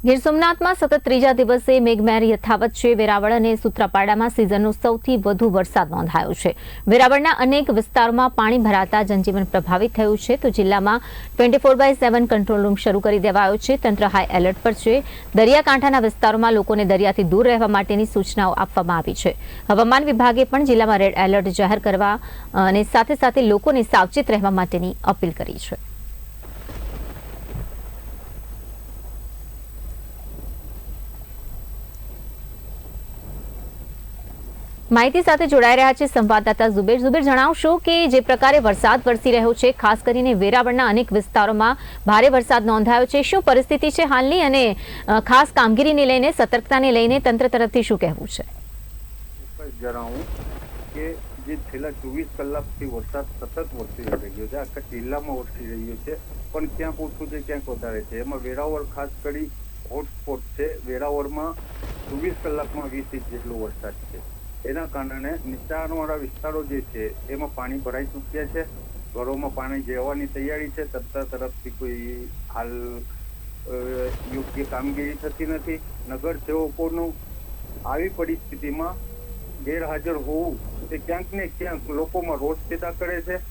ગીર સોમનાથમાં સતત ત્રીજા દિવસે મેઘમહેર યથાવત છે। વેરાવળ અને સૂત્રાપાડામાં સિઝનનો સૌથી વધુ વરસાદ નોંધાયો છે। વેરાવળના અનેક વિસ્તારોમાં પાણી ભરાતા જનજીવન પ્રભાવિત થયું છે, તો જિલ્લામાં 24/7 કંટ્રોલ રૂમ શરૂ કરી દેવાયો છે। તંત્ર હાઈ એલર્ટ પર છે। દરિયાકાંઠાના વિસ્તારોમાં લોકોને દરિયાથી દૂર રહેવા માટેની સૂચનાઓ આપવામાં આવી છે। હવામાન વિભાગે પણ જિલ્લામાં રેડ એલર્ટ જાહેર કરવા અને સાથે સાથે લોકોને સાવચેત રહેવા માટેની અપીલ કરી છે। માહિતી સાથે જોડાઈ રહ્યા છે સંવાદદાતા ઝુબેર જણાવશો કે જે પ્રકારે વરસાદ વરસી રહ્યો છે, ખાસ કરીને વેરાવળના અનેક વિસ્તારોમાં ભારે વરસાદ નોંધાયો છે, શું પરિસ્થિતિ છે હાલની અને ખાસ કામગીરીને લઈને, સતર્કતાને લઈને તંત્ર તરફથી શું કહેવું છે? જણાવું કે જે છેલ્લા 24 કલાકથી વરસાદ સતત વરસી રહ્યો છે, આખા જિલ્લામાં વરસી રહ્યો છે, પણ ક્યાંક ઓછું છે ક્યાંક વધારે છે। એમાં વેરાવળ ખાસ કરી હોટસ્પોટ છે। વેરાવળમાં 24 કલાકમાં 20 ઇંચ જેટલો વરસાદ છે। એના કારણે નીચાણવાળા વિસ્તારો જે છે એમાં પાણી ભરાઈ ચૂક્યા છે। ઘરોમાં પાણી જવાની તૈયારી છે। તંત્ર તરફથી કોઈ હાલ યોગ્ય કામગીરી થતી નથી। નગરસેવકોનું આવી પરિસ્થિતિમાં ગેરહાજર હોવું તે ક્યાંક ને ક્યાંક લોકોમાં રોષ પેદા કરે છે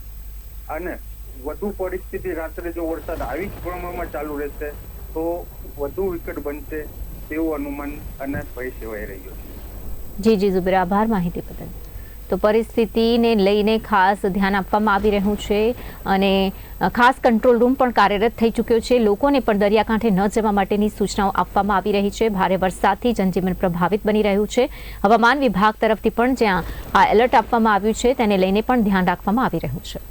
અને વધુ પરિસ્થિતિ રાત્રે જો વરસાદ આવી જ પ્રમાણમાં ચાલુ રહેશે તો વધુ વિકટ બનશે તેવું અનુમાન અને ભય સેવાઈ રહ્યો છે। જી ઝુબેર, આભાર માહિતી બદલ। તો પરિસ્થિતિને લઈને ખાસ ધ્યાન આપવામાં આવી રહ્યું છે અને ખાસ કંટ્રોલ રૂમ પણ કાર્યરત થઈ ચૂક્યો છે। લોકોને પણ દરિયાકાંઠે ન જવા માટેની સૂચનાઓ આપવામાં આવી રહી છે। ભારે વરસાદથી જનજીવન પ્રભાવિત બની રહ્યું છે। હવામાન વિભાગ તરફથી પણ જ્યાં આ એલર્ટ આપવામાં આવ્યું છે તેને લઈને પણ ધ્યાન રાખવામાં આવી રહ્યું છે।